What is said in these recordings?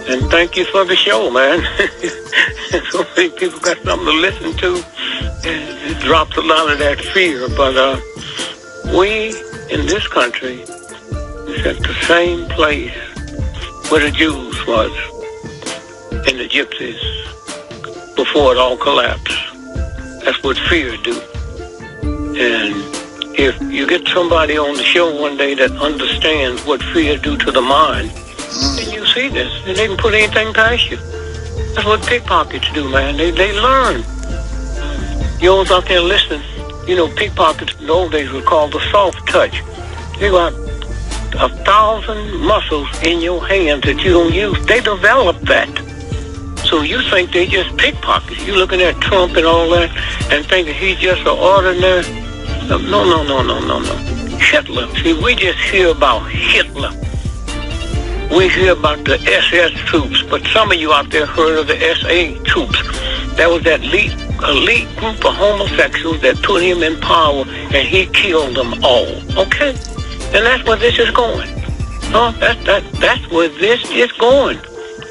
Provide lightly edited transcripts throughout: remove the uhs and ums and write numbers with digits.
And thank you for the show, man. So many people got something to listen to. And it drops a lot of that fear. But we in this country is at the same place where the Jews was and the gypsies before it all collapsed. That's what fear do. And if you get somebody on the show one day that understands what fear do to the mind, then you see this, and they can put anything past you. That's what pickpockets do, man. They learn. You always out there listening. You know, pickpockets in the old days were called the soft touch. You got 1,000 muscles in your hands that you don't use. They developed that. So you think they just pickpockets. You looking at Trump and all that and thinking he's just an ordinary. No. Hitler. See, we just hear about Hitler. We hear about the SS troops, but some of you out there heard of the SA troops. That was that elite group of homosexuals that put him in power, and he killed them all. Okay? And that's where this is going. Huh? That's where this is going.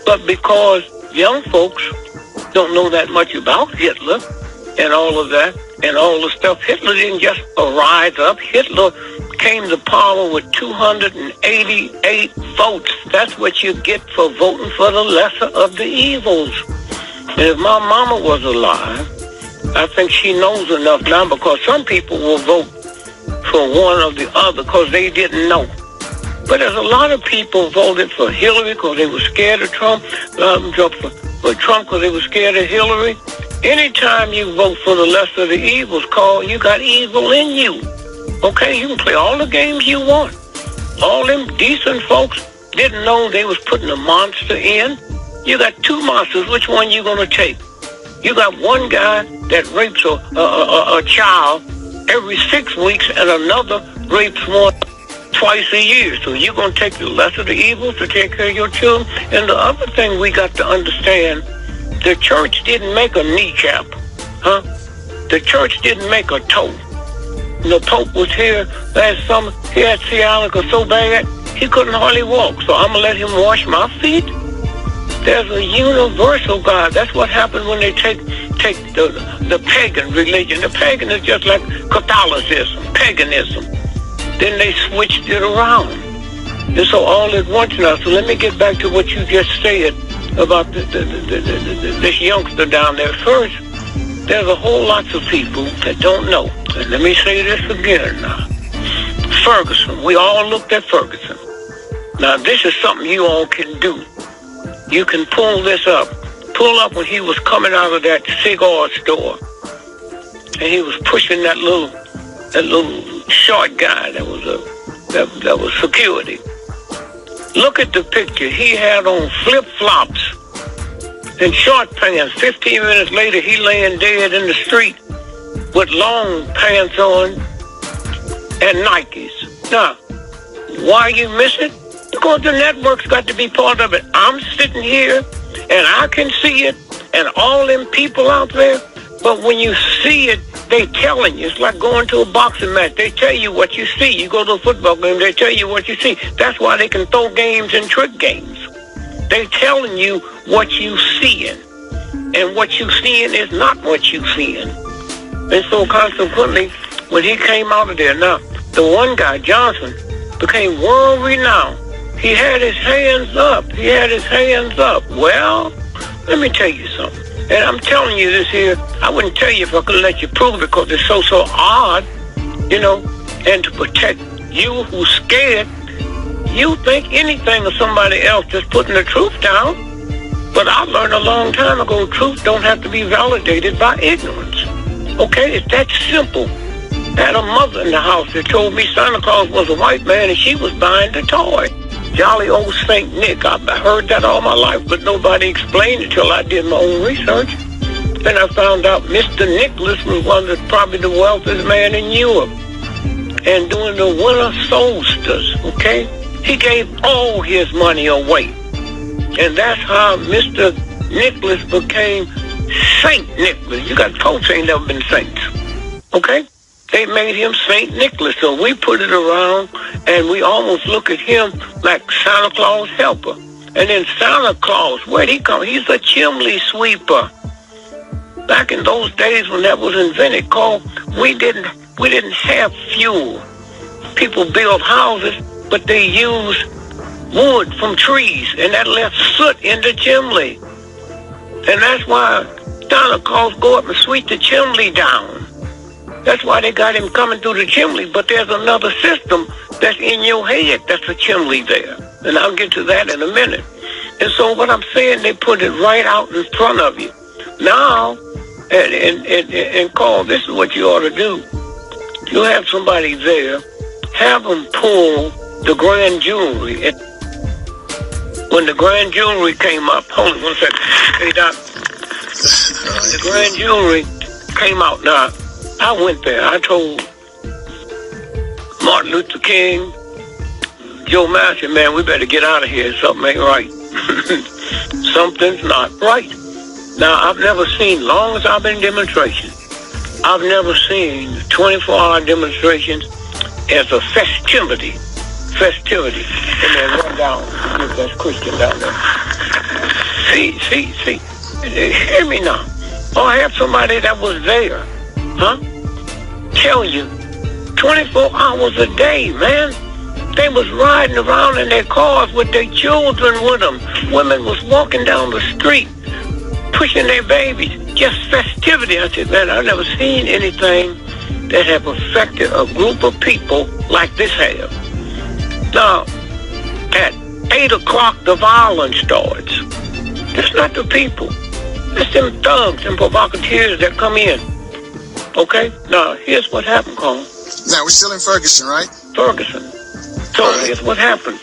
But because young folks don't know that much about Hitler and all of that and all the stuff, Hitler didn't just rise up. Hitler came to power with 288 votes. That's what you get for voting for the lesser of the evils. And if my mama was alive, I think she knows enough now, because some people will vote for one or the other because they didn't know. But there's a lot of people voted for Hillary because they were scared of Trump. A lot of them voted for Trump because they were scared of Hillary. Anytime you vote for the lesser of the evils, Carl, you got evil in you. Okay, you can play all the games you want. All them decent folks didn't know they was putting a monster in. You got two monsters. Which one you gonna take? You got one guy that rapes a child every 6 weeks, and another rapes one twice a year. So you're gonna take the lesser of the evils to take care of your children. And the other thing we got to understand, the church didn't make a kneecap, huh? The church didn't make a toe. The Pope was here last summer. He had sciatica so bad, he couldn't hardly walk. So I'm going to let him wash my feet. There's a universal God. That's what happened when they take the pagan religion. The pagan is just like Catholicism, paganism. Then they switched it around. And so all at once now. So let me get back to what you just said about this youngster down there. First, there's a whole lot of people that don't know. And let me say this again now. Ferguson. We all looked at Ferguson. Now, this is something you all can do. You can pull this up. Pull up when he was coming out of that cigar store. And he was pushing that little short guy that was security. Look at the picture. He had on flip-flops and short pants. 15 minutes later, he laying dead in the street with long pants on and Nikes. Now, why you miss it? Because the network's got to be part of it. I'm sitting here, and I can see it, and all them people out there, but when you see it, they telling you. It's like going to a boxing match. They tell you what you see. You go to a football game, they tell you what you see. That's why they can throw games and trick games. They telling you what you seeing. And what you seeing is not what you seeing. And so consequently, when he came out of there, now, the one guy, Johnson, became world renowned. He had his hands up. He had his hands up. Well, let me tell you something. And I'm telling you this here, I wouldn't tell you if I could let you prove it, because it's so odd, you know, and to protect you who's scared, you think anything of somebody else just putting the truth down. But I learned a long time ago, truth don't have to be validated by ignorance. Okay, it's that simple. I had a mother in the house that told me Santa Claus was a white man and she was buying the toy. Jolly old St. Nick. I heard that all my life, but nobody explained it till I did my own research. Then I found out Mr. Nicholas was probably the wealthiest man in Europe. And during the winter solstice, okay, he gave all his money away. And that's how Mr. Nicholas became St. Nicholas. You got folks ain't never been saints, okay? They made him St. Nicholas, so we put it around, and we almost look at him like Santa Claus helper. And then Santa Claus, where'd he come? He's a chimney sweeper. Back in those days when that was invented, we didn't have fuel. People built houses, but they used wood from trees, and that left soot in the chimney. And that's why Santa Claus go up and sweep the chimney down. That's why they got him coming through the chimney. But there's another system that's in your head that's a chimney there. And I'll get to that in a minute. And so what I'm saying, they put it right out in front of you. Now, and Carl, this is what you ought to do. You have somebody there, have them pull the grand jewelry. When the grand jewelry came up, hold on 1 second. Hey, Doc. The grand jewelry came out. Now, I went there. I told Martin Luther King, Joe Massey, man, we better get out of here. Something ain't right. Something's not right. Now, I've never seen, long as I've been in demonstrations, I've never seen 24-hour demonstrations as a festivity. And then run down, if that's Christian down there. See. Hear me now. Oh, I have somebody that was there. Huh? Tell you, 24 hours a day, man. They was riding around in their cars with their children with them. Women was walking down the street, pushing their babies. Just festivity. I said, man, I've never seen anything that have affected a group of people like this have. Now, at 8 o'clock, the violence starts. It's not the people. It's them thugs and provocateurs that come in. Okay? Now, here's what happened, Carl. Now, we're still in Ferguson, right? Ferguson. So here's what happened.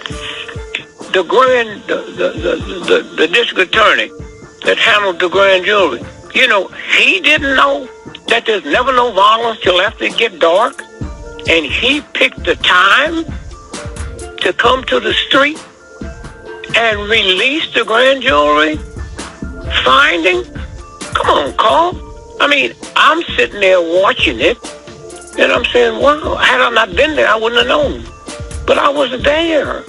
The district attorney that handled the grand jury, you know, he didn't know that there's never no violence till after it get dark. And he picked the time to come to the street and release the grand jury finding. Come on, Carl. I mean, I'm sitting there watching it, and I'm saying, wow, had I not been there, I wouldn't have known. But I was there.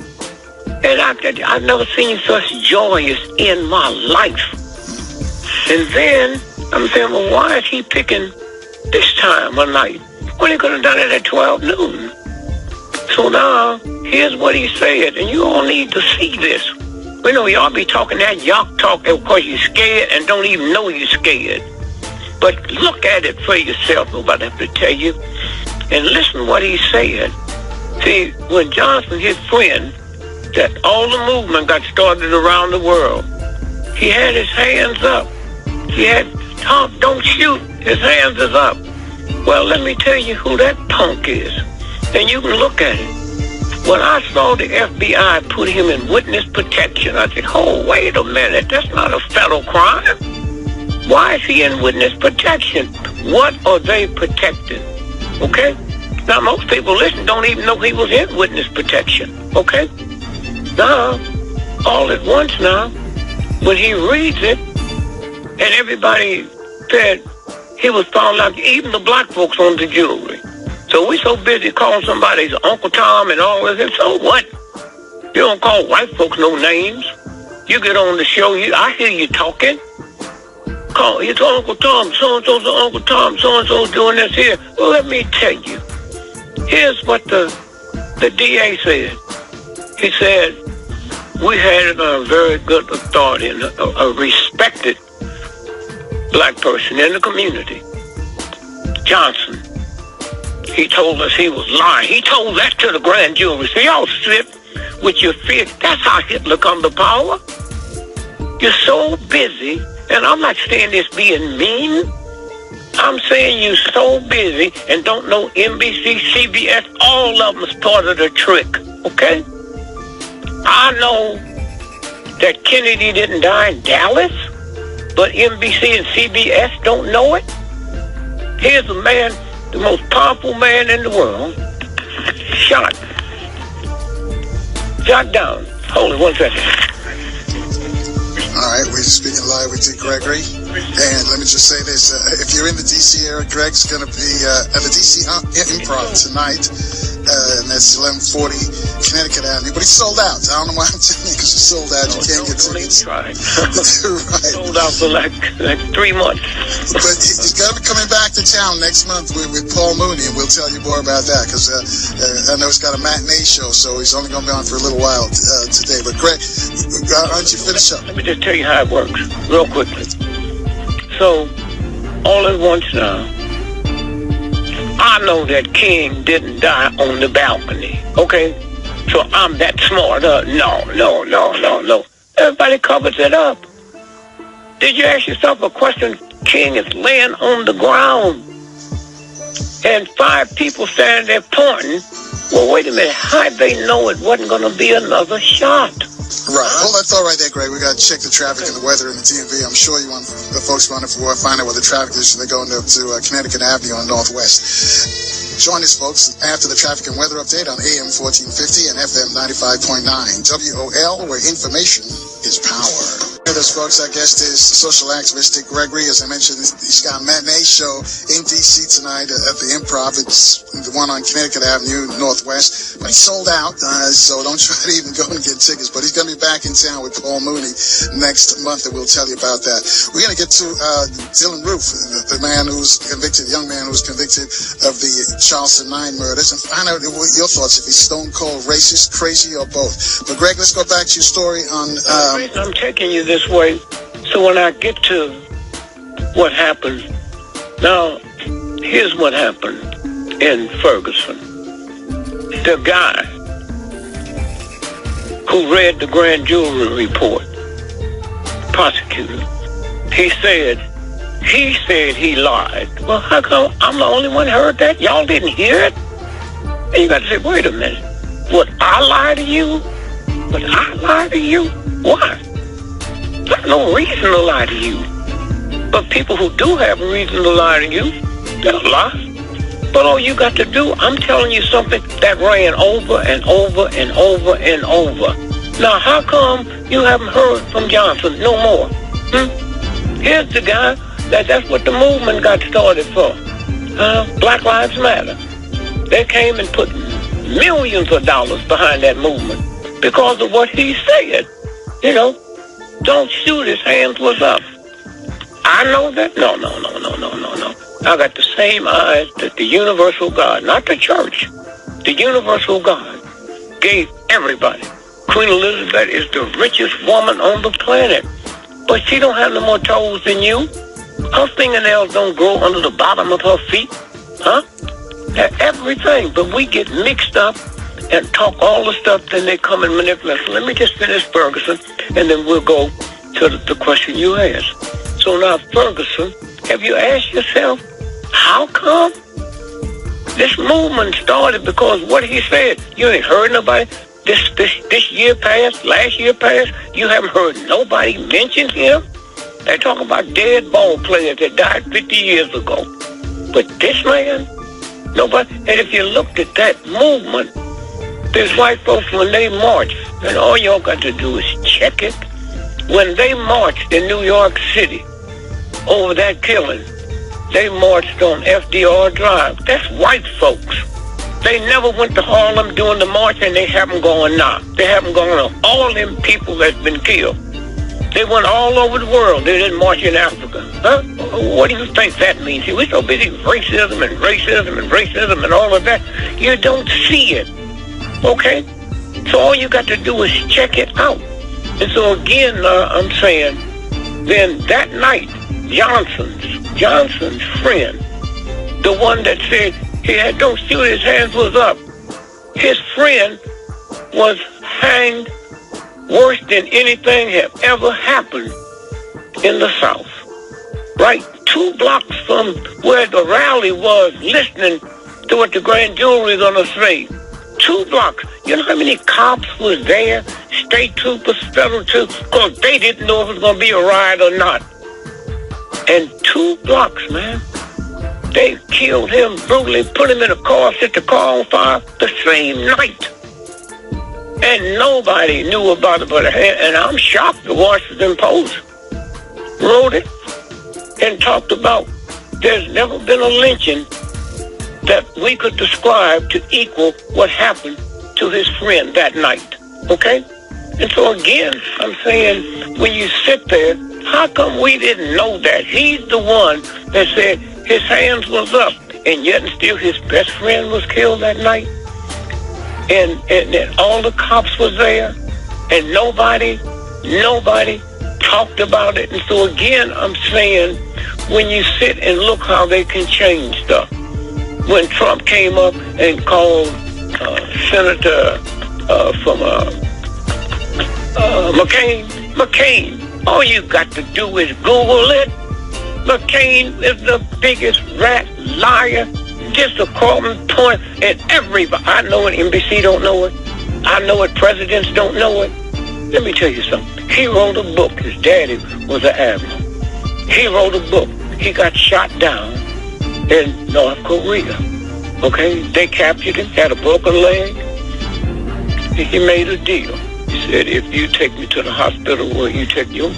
And I've never seen such joyous in my life. And then I'm saying, well, why is he picking this time of night when he could have done it at 12 noon? So now, here's what he said, and you all need to see this. We know y'all be talking that yuck talk because you're scared and don't even know you're scared. But look at it for yourself. Nobody have to tell you. And listen to what he said. See, when Johnson, his friend, that all the movement got started around the world, he had his hands up. He had, Tom, don't shoot. His hands is up. Well, let me tell you who that punk is. And you can look at it. When I saw the FBI put him in witness protection, I said, oh, wait a minute. That's not a federal crime. Why is he in witness protection? What are they protecting? Okay? Now, most people, listen, don't even know he was in witness protection. Okay? Now, all at once now, when he reads it, and everybody said he was found out, even the black folks on the jury. So we so busy calling somebody's Uncle Tom and all this, and so what? You don't call white folks no names. You get on the show, I hear you talking. Call, it's Uncle Tom, so-and-so's Uncle Tom, so-and-so's doing this here. Well, let me tell you. Here's what the DA said. He said, we had a very good authority, a respected black person in the community, Johnson. He told us he was lying. He told that to the grand jury. So y'all sit with your fear. That's how Hitler come to power. You're so busy, and I'm not saying this being mean. I'm saying you're so busy and don't know NBC, CBS, all of them is part of the trick, okay? I know that Kennedy didn't die in Dallas, but NBC and CBS don't know it. Here's a man, the most powerful man in the world, shot down. Hold on 1 second. All right, we're speaking live with you, Gregory. And let me just say this. If you're in the D.C. area, Greg's going to be at the D.C. Improv tonight and that's 1140 Connecticut Avenue. But he's sold out. I don't know why I'm telling you, because he's sold out. You can't get tickets. Right. Right. Sold out for like 3 months. But he's going to be coming back to town next month with Paul Mooney, and we'll tell you more about that, because I know he's got a matinee show, so he's only going to be on for a little while today. But Greg, why don't you finish up? Let me just tell you how it works real quickly. So, all at once now, I know that King didn't die on the balcony, okay? So I'm that smart. No. Everybody covers it up. Did you ask yourself a question? King is laying on the ground, and 5 people standing there pointing. Well, wait a minute. How'd they know it wasn't going to be another shot? Right. Hold that thought right there, Greg. We got to check the traffic and the weather in the DMV. I'm sure the folks want to find out what the traffic is. They're going up to Connecticut Avenue on Northwest. Join us, folks, after the traffic and weather update on AM 1450 and FM 95.9. WOL, where information is power. With us, folks, our guest is social activist Gregory. As I mentioned, he's got a matinee show in D.C. tonight at the Improv. It's the one on Connecticut Avenue, Northwest. But he's sold out, so don't try to even go and get tickets. But he's going to be back in town with Paul Mooney next month, and we'll tell you about that. We're going to get to Dylan Roof, the man who's convicted, young man who's convicted of the Charleston 9 murders, and find out what your thoughts, if he's stone cold racist, crazy, or both. But Greg, let's go back to your story on... I'm taking you this way, so when I get to what happened, now, here's what happened in Ferguson. The guy who read the grand jury report, prosecutor, he said he lied. Well, how come I'm the only one who heard that? Y'all didn't hear it? And you got to say, wait a minute. Would I lie to you? Would I lie to you? Why? There's no reason to lie to you. But people who do have a reason to lie to you, they'll lie. But all you got to do, I'm telling you something that ran over and over and over and over. Now, how come you haven't heard from Johnson no more? Here's the guy that's what the movement got started for. Black Lives Matter. They came and put millions of dollars behind that movement because of what he said. You know, don't shoot, his hands was up. I know that? No. I got the same eyes that the universal God, not the church, the universal God gave everybody. Queen Elizabeth is the richest woman on the planet, but she don't have no more toes than you. Her fingernails don't grow under the bottom of her feet, everything. But we get mixed up and talk all the stuff, then they come and manipulate. So let me just finish Ferguson, and then we'll go to the question you asked. So now, Ferguson, have you asked yourself, how come this movement started? Because what he said, you ain't heard nobody. This year passed, last year passed, you haven't heard nobody mention him. They talk about dead ball players that died 50 years ago. But this man, nobody. And if you looked at that movement, there's white folks when they march, and all y'all got to do is check it. When they marched in New York City over that killing, they marched on FDR Drive. That's white folks. They never went to Harlem doing the march, and they haven't gone now. They haven't gone to all them people that's been killed. They went all over the world. They didn't march in Africa. What do you think that means? We're so busy with racism and all of that. You don't see it. Okay? So all you got to do is check it out. And so again, I'm saying, then that night, Johnson's friend, the one that said he had don't shoot, his hands was up, his friend was hanged worse than anything had ever happened in the South. Right 2 blocks from where the rally was, listening to what the grand jury is going to say. 2 blocks. You know how many cops was there? State troopers, federal troopers, because they didn't know if it was going to be a riot or not. And 2 blocks, man. They killed him brutally, put him in a car, set the car on fire the same night. And nobody knew about it but a hand. And I'm shocked the Washington Post wrote it and talked about there's never been a lynching that we could describe to equal what happened to his friend that night. Okay? And so again, I'm saying, when you sit there, how come we didn't know that? He's the one that said his hands was up, and yet and still his best friend was killed that night. And all the cops was there, and nobody talked about it. And so again, I'm saying, when you sit and look how they can change stuff. When Trump came up and called Senator from McCain, all you got to do is Google it. McCain is the biggest rat, liar, disappointment point, and everybody. I know it, NBC don't know it. I know it, presidents don't know it. Let me tell you something. He wrote a book. His daddy was an admiral. He wrote a book. He got shot down in North Korea. Okay? They captured him, had a broken leg. He made a deal. He said, if you take me to the hospital where you take your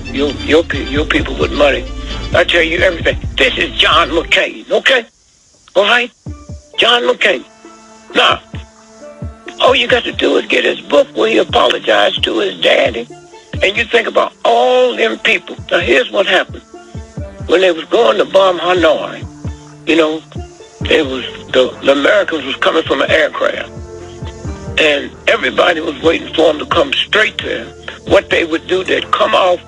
people with money, I tell you everything. This is John McCain, okay? All right? John McCain. Now, all you got to do is get his book where he apologized to his daddy. And you think about all them people. Now, here's what happened. When they was going to bomb Hanoi, you know, the Americans was coming from an aircraft. And everybody was waiting for them to come straight there. What they would do, they'd come off,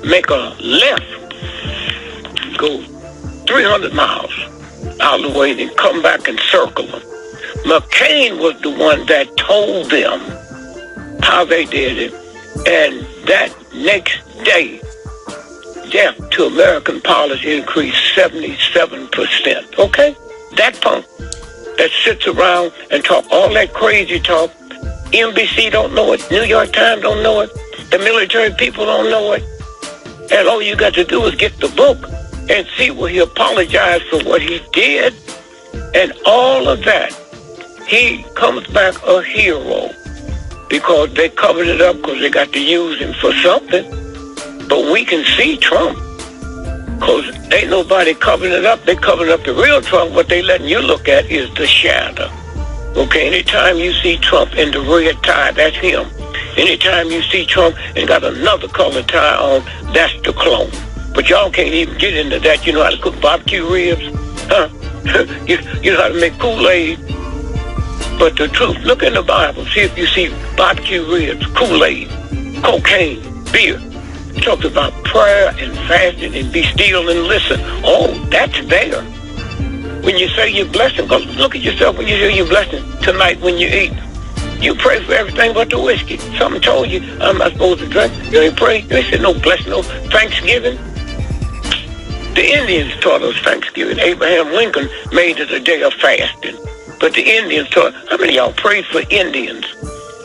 make a left, go 300 miles out of the way, then come back and circle them. McCain was the one that told them how they did it. And that next day, death to American pilots increased 77%. Okay? That punk that sits around and talk all that crazy talk, NBC don't know it, New York Times don't know it, the military people don't know it. And all you got to do is get the book and see where he apologized for what he did. And all of that, he comes back a hero because they covered it up because they got to use him for something. But we can see Trump because ain't nobody covering it up. They covered up the real Trump. What they letting you look at is the shadow. Okay, anytime you see Trump in the red tie, that's him. Anytime you see Trump and got another color tie on, that's the clone. But y'all can't even get into that. You know how to cook barbecue ribs? Huh? you know how to make Kool-Aid? But the truth, look in the Bible. See if you see barbecue ribs, Kool-Aid, cocaine, beer. It talks about prayer and fasting and be still and listen. Oh, that's there. When you say you're blessing, because look at yourself when you say you're blessing tonight when you eat. You pray for everything but the whiskey. Something told you, I'm not supposed to drink. You ain't pray. You ain't said no blessing, no Thanksgiving. The Indians taught us Thanksgiving. Abraham Lincoln made it a day of fasting. But the Indians taught, how many of y'all prayed for Indians?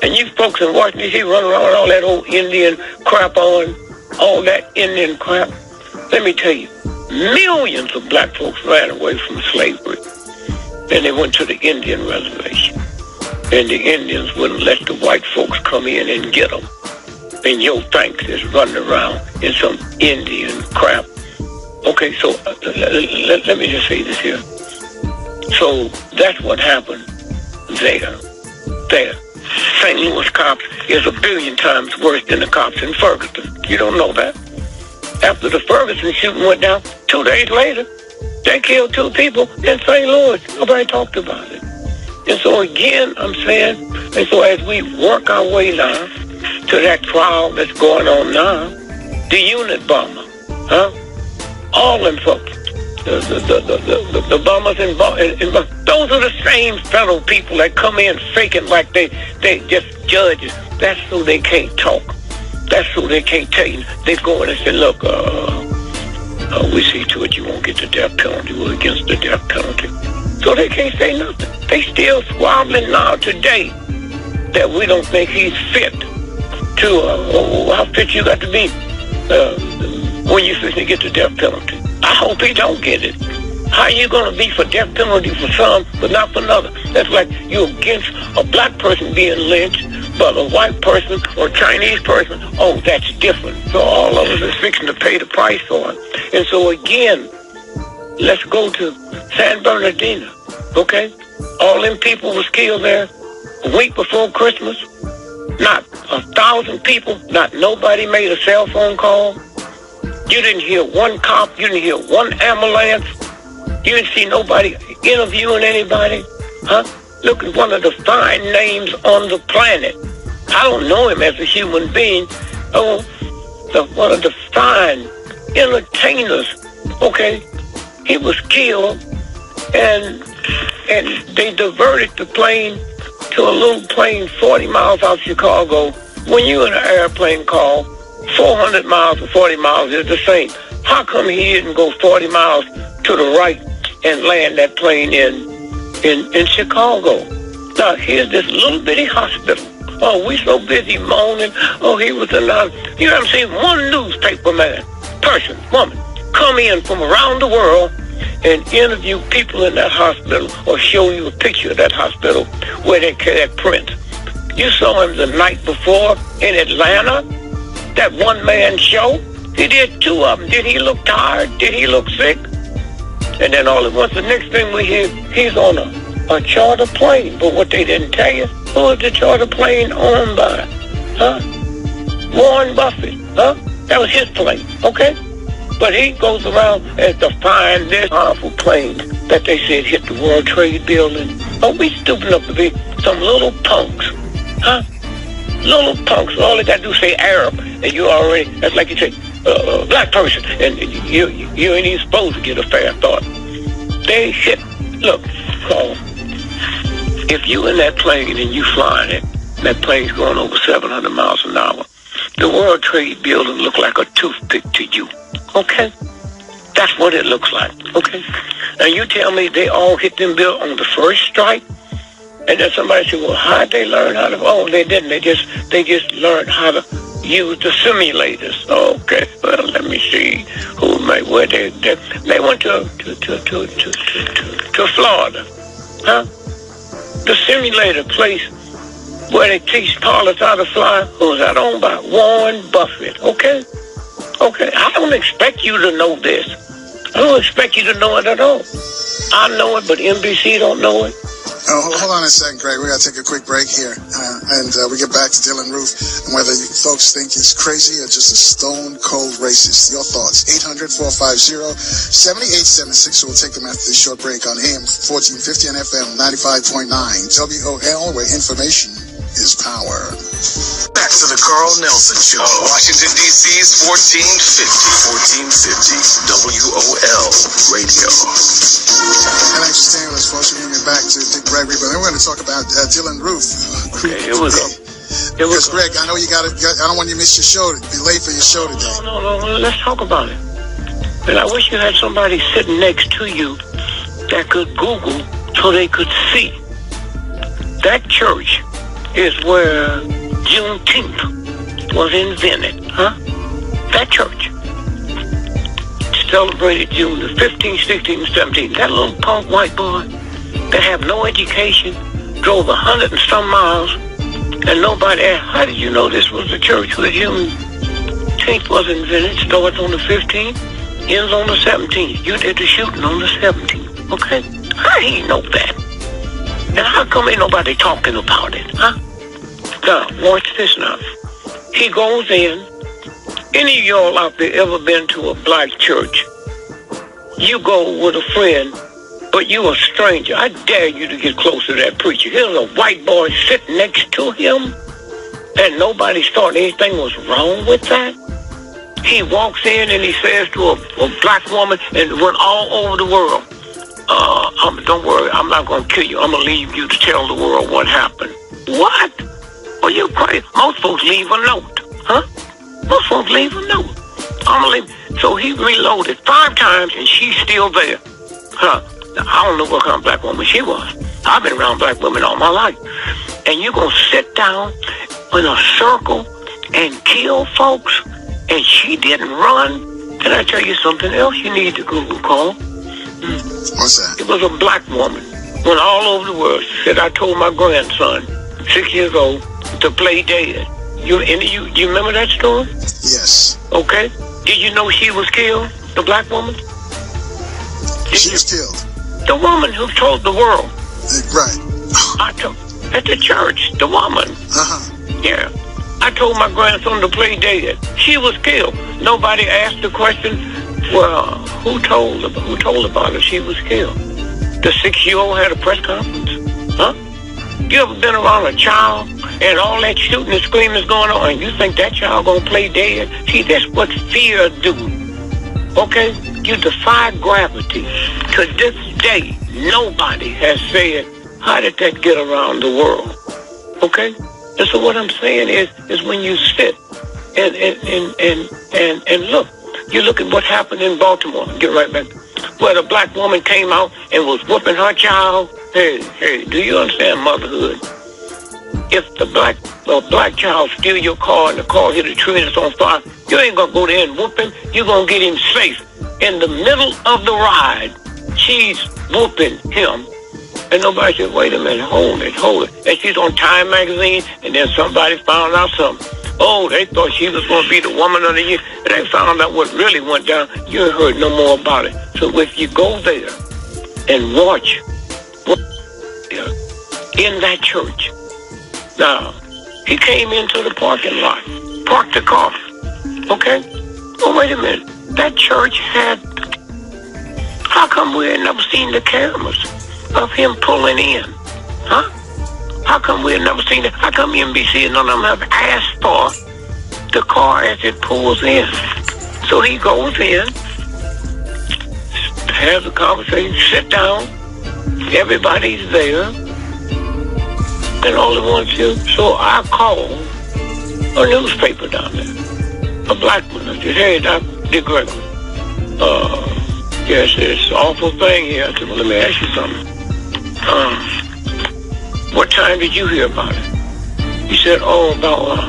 And you folks in Washington, D.C. run around with all that old Indian crap on, all that Indian crap. Let me tell you, millions of black folks ran away from slavery. Then they went to the Indian reservation. And the Indians wouldn't let the white folks come in and get them. And your thanks is running around in some Indian crap. Okay, so let me just say this here. So that's what happened there. St. Louis cops is 1 billion times worse than the cops in Ferguson. You don't know that. After the Ferguson shooting went down, 2 days later, they killed 2 people in St. Louis. Nobody talked about it. And so again, I'm saying, and so as we work our way now to that trial that's going on now, the unit bomber, huh? All them folks, the bombers and those are the same federal people that come in faking like they just judges. That's so they can't talk. That's so they can't tell you. They go in and say, look, we see to it you won't get the death penalty. We're against the death penalty. So they can't say nothing. They still squabbling now today that we don't think he's fit to, how fit you got to be when you're supposed to get the death penalty. I hope he don't get it. How you going to be for death penalty for some, but not for another? That's like you're against a black person being lynched, but a white person or Chinese person, oh, that's different. So all of us are fixing to pay the price for it. And so again, let's go to San Bernardino, okay? All them people was killed there a week before Christmas. Not 1,000 people, not nobody made a cell phone call. You didn't hear one cop, you didn't hear one ambulance. You didn't see nobody interviewing anybody. Huh? Look at one of the fine names on the planet. I don't know him as a human being. Oh, one of the fine entertainers. Okay, he was killed, and they diverted the plane to a little plane 40 miles out of Chicago. When you're in an airplane call, 400 miles or 40 miles is the same. How come he didn't go 40 miles to the right and land that plane in Chicago? Now, here's this little bitty hospital. Oh, we so busy moaning. Oh, he was alive. You haven't seen one newspaper man, person, woman, come in from around the world and interview people in that hospital or show you a picture of that hospital where they carry that print. You saw him the night before in Atlanta, that one-man show. He did two of them. Did he look tired? Did he look sick? And then all at once, the next thing we hear, he's on a charter plane. But what they didn't tell you, who was the charter plane owned by? Huh? Warren Buffett. Huh? That was his plane, okay? But he goes around as to find this powerful plane that they said hit the World Trade Building. Oh, we stupid enough to be some little punks. Huh? Little punks. All they got to do is say Arab, and you already, that's like you say, black person, and you ain't even supposed to get a fair thought. They hit, look, Carl, if you in that plane and you flying it, that plane's going over 700 miles an hour, the World Trade Building look like a toothpick to you, okay? That's what it looks like, okay? Now you tell me they all hit them built on the first strike, and then somebody said, well, how'd they learn how to, oh, they didn't, they just learned how to use the simulators. Okay, well, let me see who made, where they went to Florida, huh? The simulator place where they teach pilots how to fly, who's that owned by? Warren Buffett, okay? Okay, I don't expect you to know this. I don't expect you to know it at all. I know it, but NBC don't know it. Oh, hold on a second, Greg. We got to take a quick break here. And we get back to Dylan Roof and whether you folks think he's crazy or just a stone-cold racist. Your thoughts. 800-450-7876. We'll take them after this short break on AM 1450 and FM 95.9 WOL, where information is power. Back to the Carl Nelson Show. Washington, D.C.'s 1450 WOL Radio. And thanks for staying with us, folks. We're going to get back to Dick Gregory, but then we're going to talk about Dylan Roof. Okay, here we go. Because, Greg, I know you got to, I don't want you to miss your show, be late for your show today. No, let's talk about it. But I wish you had somebody sitting next to you that could Google so they could see. That church is where Juneteenth was invented, huh? That church celebrated June the 15th, 16th, 17th. That little punk white boy that have no education drove 100 and some miles, and nobody asked, how did you know this was the church where Juneteenth was invented? Starts on the 15th, ends on the 17th. You did the shooting on the 17th, okay? How do you know that? And how come ain't nobody talking about it, huh? Now, watch this now. He goes in. Any of y'all out there ever been to a black church? You go with a friend, but you a stranger. I dare you to get close to that preacher. Here's a white boy sitting next to him, and nobody thought anything was wrong with that. He walks in and he says to a black woman, and went all over the world, don't worry, I'm not going to kill you. I'm going to leave you to tell the world what happened. What? Are you crazy? Most folks leave a note, huh? Most folks leave a note. I'm going to leave. So he reloaded 5 times, and she's still there. Huh? Now, I don't know what kind of black woman she was. I've been around black women all my life. And you're going to sit down in a circle and kill folks, and she didn't run? Can I tell you something else you need to Google, Carl? What's that? It was a black woman. Went all over the world. She said, I told my grandson, 6 years old, to play dead. You remember that story? Yes. Okay. Did you know she was killed, the black woman? She was killed. The woman who told the world, Right. At the church, the woman. Yeah. I told my grandson to play dead. She was killed. Nobody asked the question, well, who told about her she was killed? The 6-year-old had a press conference? Huh? You ever been around a child and all that shooting and screaming is going on and you think that child gonna play dead? See, that's what fear do. Okay? You defy gravity. To this day, nobody has said, how did that get around the world? Okay? And so what I'm saying is when you sit and look, you look at what happened in Baltimore. Get right back. Where the black woman came out and was whooping her child. Hey, do you understand motherhood? If the black child steal your car and the car hit a tree and it's on fire, you ain't gonna go there and whoop him. You're gonna get him safe. In the middle of the ride, she's whooping him. And nobody said, wait a minute, hold it. And she's on Time magazine, and then somebody found out something. Oh, they thought she was going to be the woman of the year. And they found out what really went down. You ain't heard no more about it. So if you go there and watch in that church. Now, he came into the parking lot, parked the car. Okay? Oh, wait a minute. That church had... How come we had never seen the cameras of him pulling in? Huh? How come we had never seen it? How come NBC and none of them have asked for the car as it pulls in? So he goes in, has a conversation, sit down, everybody's there, and all they want to do. So I call a newspaper down there, a black one. I said, hey, Dr. Gregory, yes, it's an awful thing here. I said, well, let me ask you something. What time did you hear about it? He said, oh, about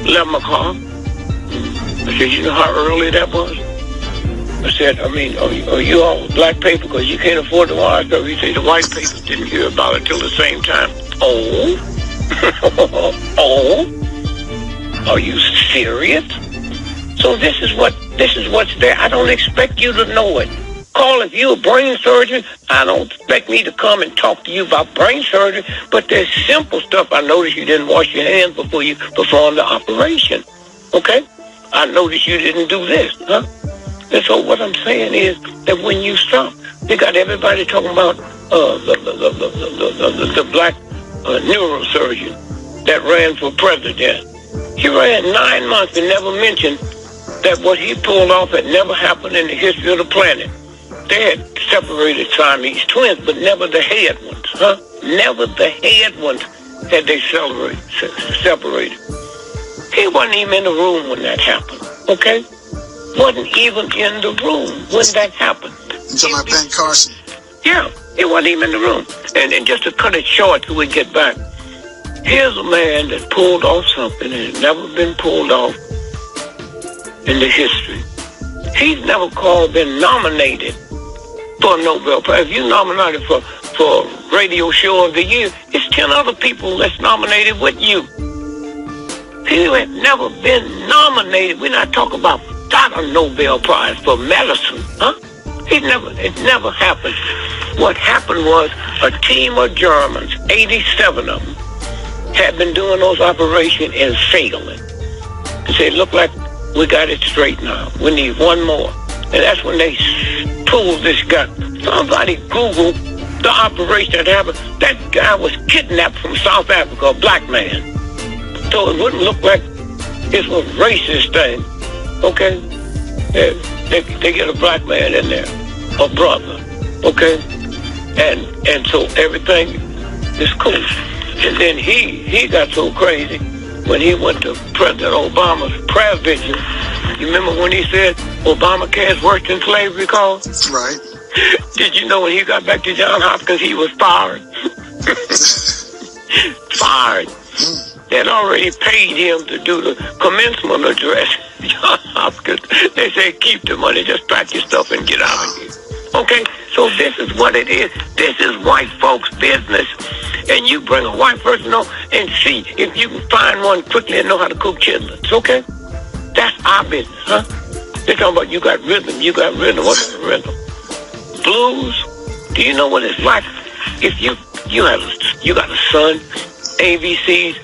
11 o'clock. I said, you know how early that was? I said, I mean, are you all black paper because you can't afford to watch? So he said, the white papers didn't hear about it till the same time. Oh? Oh? Are you serious? So this is what's there. I don't expect you to know it. Call if you're a brain surgeon. I don't expect me to come and talk to you about brain surgery, but there's simple stuff. I noticed you didn't wash your hands before you performed the operation. Okay? I noticed you didn't do this, huh? And so what I'm saying is that when you stop, they got everybody talking about the black neurosurgeon that ran for president. He ran 9 months and never mentioned that what he pulled off had never happened in the history of the planet. They had separated Siamese twins, but never the head ones, huh? Never the head ones had they separated. He wasn't even in the room when that happened, okay? Wasn't even in the room when that happened. You talking about Ben Carson? Yeah, he wasn't even in the room. And just to cut it short till we get back, here's a man that pulled off something that had never been pulled off in the history. He's never been nominated for a Nobel Prize. If you're nominated for Radio Show of the Year, it's 10 other people that's nominated with you. He had never been nominated. We're not talking about got a Nobel Prize for medicine, huh? It never happened. What happened was a team of Germans, 87 of them, had been doing those operations and failing. They said, look like we got it straight now. We need one more. And that's when they pulled this guy. Somebody Googled the operation that happened. That guy was kidnapped from South Africa, a black man. So it wouldn't look like it was a racist thing. Okay? They get a black man in there, a brother. Okay? And so everything is cool. And then he got so crazy when he went to President Obama's prayer vigil. You remember when he said Obamacare is worse than slavery cause? Right. Did you know when he got back to Johns Hopkins, he was fired? Fired. They had already paid him to do the commencement address. Johns Hopkins, they said, keep the money, just pack your stuff and get out of here. Okay, so this is what it is. This is white folks' business. And you bring a white person on and see if you can find one quickly and know how to cook chitlins, okay? That's our business, huh? They're talking about you got rhythm. What's the rhythm? Blues. Do you know what it's like if you You got a son, ABCs,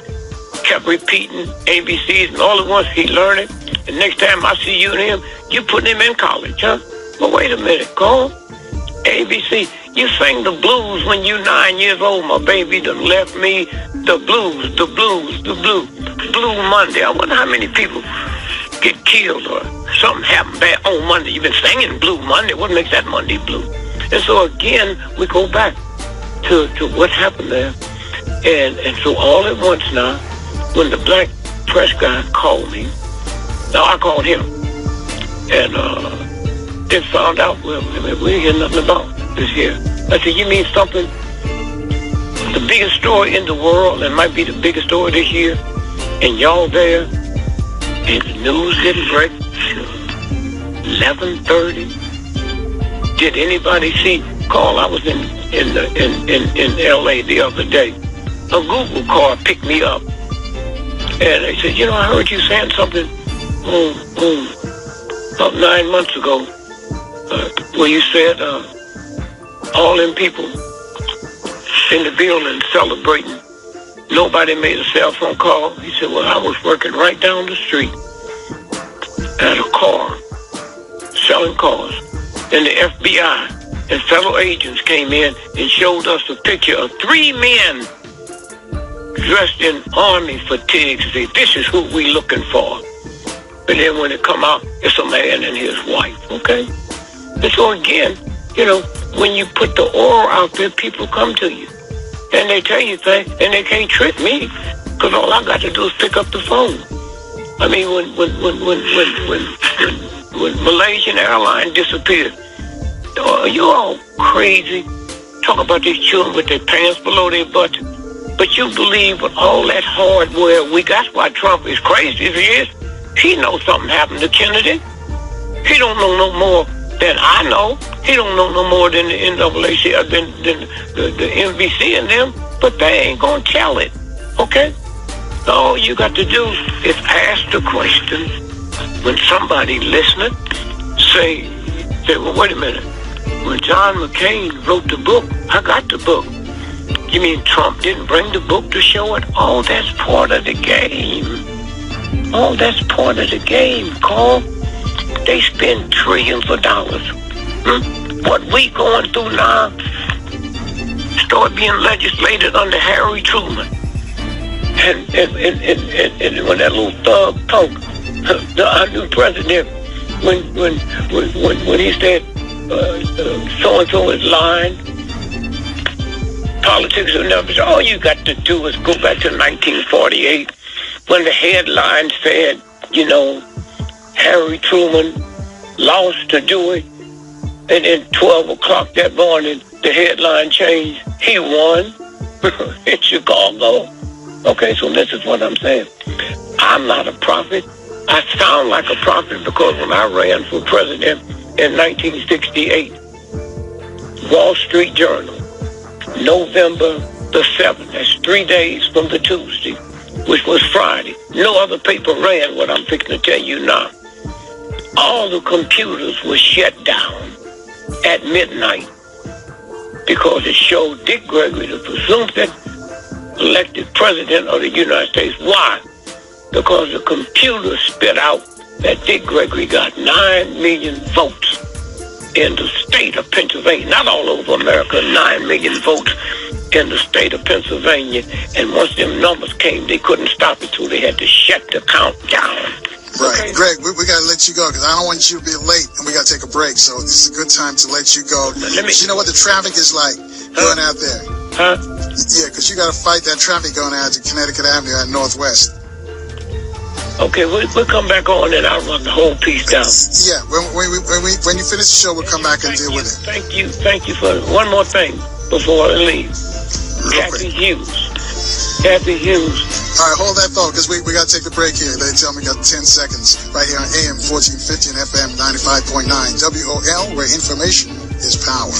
kept repeating ABCs, and all at once he learned it. And next time I see you and him, you put him in college, huh? But wait a minute, Cole. ABC, you sang the blues when you 9 years old. My baby done left me the blues. Blue Monday. I wonder how many people get killed or something happened bad on Monday. You've been singing Blue Monday. What makes that Monday blue? And so again, we go back to what happened there. And so all at once now, when the black press guy called me, now I called him, and then found out, well, we ain't hear nothing about this here. I said, you mean something? The biggest story in the world, and might be the biggest story this year, and y'all there, and the news didn't break till 11:30. Did anybody see? Carl, I was in L.A. the other day. A Google car picked me up, and they said, I heard you saying something about 9 months ago, where you said all them people in the building celebrating, nobody made a cell phone call. He said, well, I was working right down the street at a car, selling cars, and the FBI and fellow agents came in and showed us a picture of 3 men dressed in army fatigues. Say, this is who we looking for. But then when it come out, it's a man and his wife, okay? And so again, when you put the aura out there, people come to you. And they tell you things, and they can't trick me, because all I got to do is pick up the phone. I mean, when Malaysian Airlines disappeared, you all crazy. Talk about these children with their pants below their butts. But you believe with all that hardware that's why Trump is crazy as he is. He knows something happened to Kennedy. He don't know no more than I know. He don't know no more than the NAACP, than the NBC and them. But they ain't gonna tell it, okay? All you got to do is ask the question. When somebody listening, say, well, wait a minute. When John McCain wrote the book, I got the book. You mean Trump didn't bring the book to show it? Oh, that's part of the game. Oh, that's part of the game, Carl. They spend trillions of dollars. What we going through now started being legislated under Harry Truman. And when that little thug punk, our new president, when he said so-and-so is lying, politics will never say, all you got to do is go back to 1948 when the headline said, Harry Truman lost to Dewey, and then 12 o'clock that morning, the headline changed. He won in Chicago. Okay, so this is what I'm saying. I'm not a prophet. I sound like a prophet because when I ran for president in 1968, Wall Street Journal, November the 7th, that's 3 days from the Tuesday, which was Friday. No other paper ran what I'm fixing to tell you now. All the computers were shut down at midnight because it showed Dick Gregory, the presumed elected president of the United States. Why? Because the computer spit out that Dick Gregory got 9 million votes in the state of Pennsylvania, not all over America, 9 million votes in the state of Pennsylvania. And once them numbers came, they couldn't stop it till they had to shut the count down. Right. Okay. Greg, we got to let you go because I don't want you to be late and we got to take a break. So this is a good time to let you go. You know what the traffic is like going out there? Huh? Yeah, because you got to fight that traffic going out to Connecticut Avenue at Northwest. Okay, we'll come back on and I'll run the whole piece down. Yeah, when you finish the show, we'll come back and deal with it. Thank you for one more thing before I leave. Kathy Hughes. All right, hold that thought because we got to take the break here. They tell me we got 10 seconds right here on AM 1450 and FM 95.9 WOL, where information is power.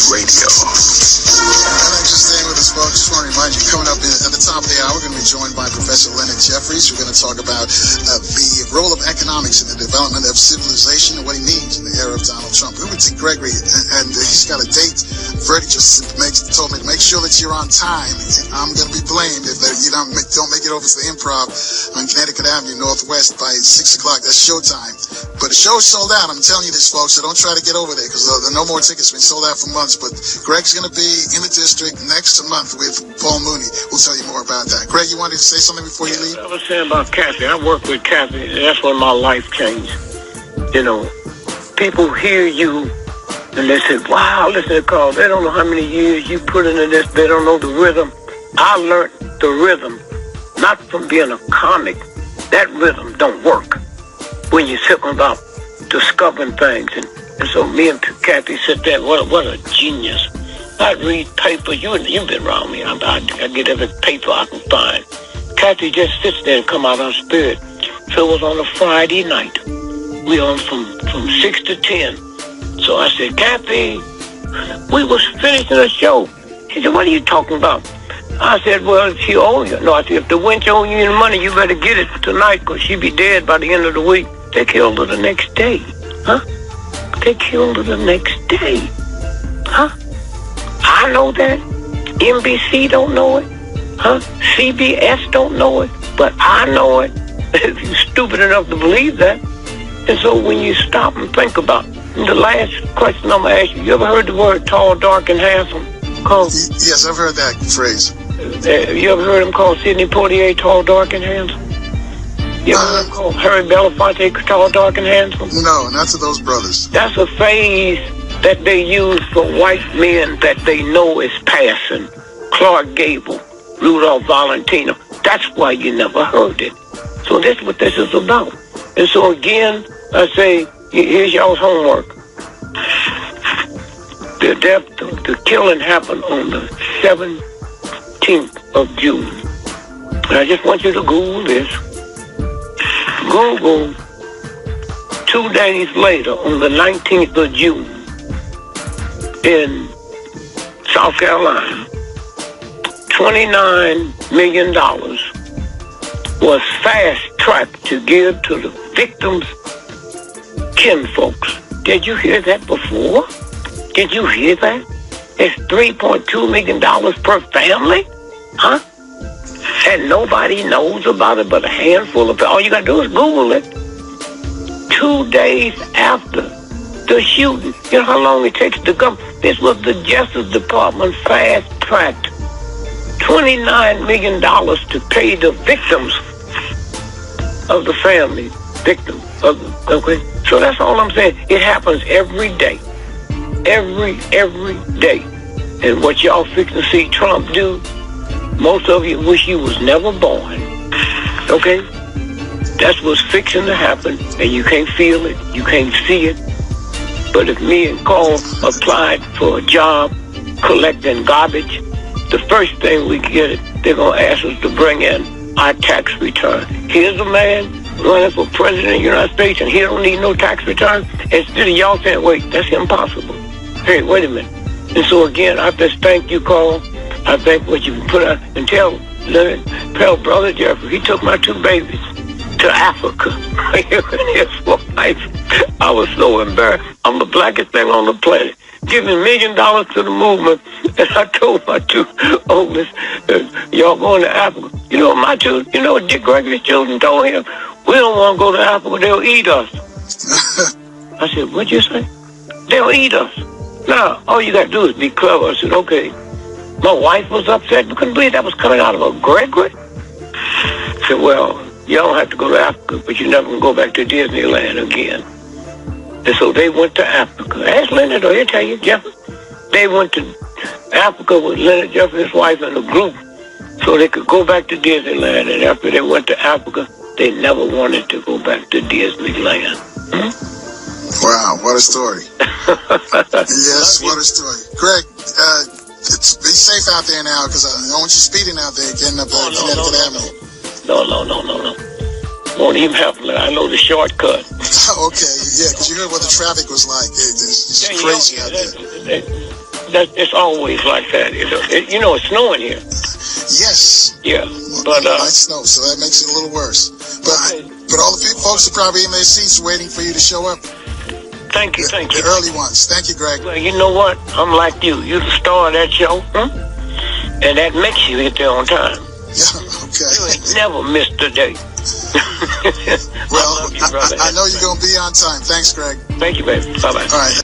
Radio. And I'm just staying with us, folks. Just want to remind you, coming up at the top of the hour, we're going to be joined by Professor Leonard Jeffries. We're going to talk about the role of economics in the development of civilization and what he means in the era of Donald Trump. We're going to Gregory, and he's got a date. Freddie just told me to make sure that you're on time. I'm going to be blamed if you don't make it over to the Improv on Connecticut Avenue Northwest by 6 o'clock. That's showtime. But the show's sold out. I'm telling you this, folks, so don't try to get over there because there are no more tickets. Been sold out for months. But Greg's going to be in the district next month with Paul Mooney. We'll tell you more about that. Greg, you wanted to say something before you leave? I was saying about Kathy. I work with Kathy, and that's when my life changed. You know, people hear you, and they say, wow, listen to Carl. They don't know how many years you put into this. They don't know the rhythm. I learned the rhythm, not from being a comic. That rhythm don't work when you're sitting about discovering things. And so me and Kathy sit there, what a genius. I'd read paper. You've been around me. I get every paper I can find. Kathy just sits there and come out on spirit. So it was on a Friday night. We on from 6 to 10. So I said, Kathy, we was finishing a show. She said, what are you talking about? I said, well, she owe you. No, I said, if the wench owe you any money, you better get it tonight because she'll be dead by the end of the week. They killed her the next day. Huh? They killed her the next day. Huh? I know that. NBC don't know it. Huh? CBS don't know it. But I know it. If you're stupid enough to believe that. And so when you stop and think about it, the last question I'm going to ask you, you ever heard the word tall, dark, and handsome? Yes, I've heard that phrase. You ever heard him called Sidney Poitier tall, dark, and handsome? You ever heard him called Harry Belafonte tall, dark, and handsome? No, not to those brothers. That's a phrase that they use for white men that they know is passing. Clark Gable, Rudolph Valentino. That's why you never heard it. So that's what this is about. And so again, I say, here's y'all's homework. The killing happened on the 17th of June. And I just want you to Google this. Google 2 days later on the 19th of June in South Carolina, $29 million was fast-tracked to give to the victims' kinfolks. Did you hear that before? Did you hear that? It's $3.2 million per family? Huh? And nobody knows about it but a handful of... All you got to do is Google it. 2 days after the shooting. You know how long it takes to come? This was the Justice Department fast-tracked $29 million to pay the victims of the family. Victims of the... Okay? So that's all I'm saying. It happens every day. Every day. And what y'all fixing to see Trump do, most of you wish you was never born. Okay? That's what's fixing to happen, and you can't feel it, you can't see it. But if me and Carl applied for a job collecting garbage, the first thing we get, they're going to ask us to bring in our tax return. Here's a man running for president of the United States, and he don't need no tax return. Instead of y'all saying, wait, that's impossible. Hey, wait a minute. And so again, I just thank you, Carl. I thank what you put out and tell Brother Jeffrey, he took my 2 babies to Africa. His wife. I was so embarrassed. I'm the blackest thing on the planet. Giving $1 million to the movement. And I told my 2 oldest, y'all going to Africa. You know what Dick Gregory's children told him? We don't want to go to Africa. They'll eat us. I said, what'd you say? They'll eat us. Now, all you got to do is be clever. I said, okay. My wife was upset. We couldn't believe that was coming out of a Gregory. I said, well, you don't have to go to Africa, but you're never going to go back to Disneyland again. And so they went to Africa. Ask Leonard, or he'll tell you, Jeffrey. They went to Africa with Leonard Jeffrey, his wife, and a group so they could go back to Disneyland. And after they went to Africa, they never wanted to go back to Disneyland. Wow, what a story. Yes, what a story. Greg, be safe out there now, because I don't want you speeding out there getting up Connecticut Avenue. No. Won't even happen. I know the shortcut. Okay, yeah, because you heard what the traffic was like. It's crazy out there. it's always like that. You know, it's snowing here. Yes. Yeah, but light snow, so that makes it a little worse. But all the folks are probably in their seats waiting for you to show up. Thank you. The early ones. Thank you, Greg. Well, you know what? I'm like you. You're the star of that show, and that makes you get there on time. Yeah. Okay. You ain't never missed a day. Well, I love you, brother. I know you're gonna be on time. Thanks, Greg. Thank you, baby. Bye-bye. All right.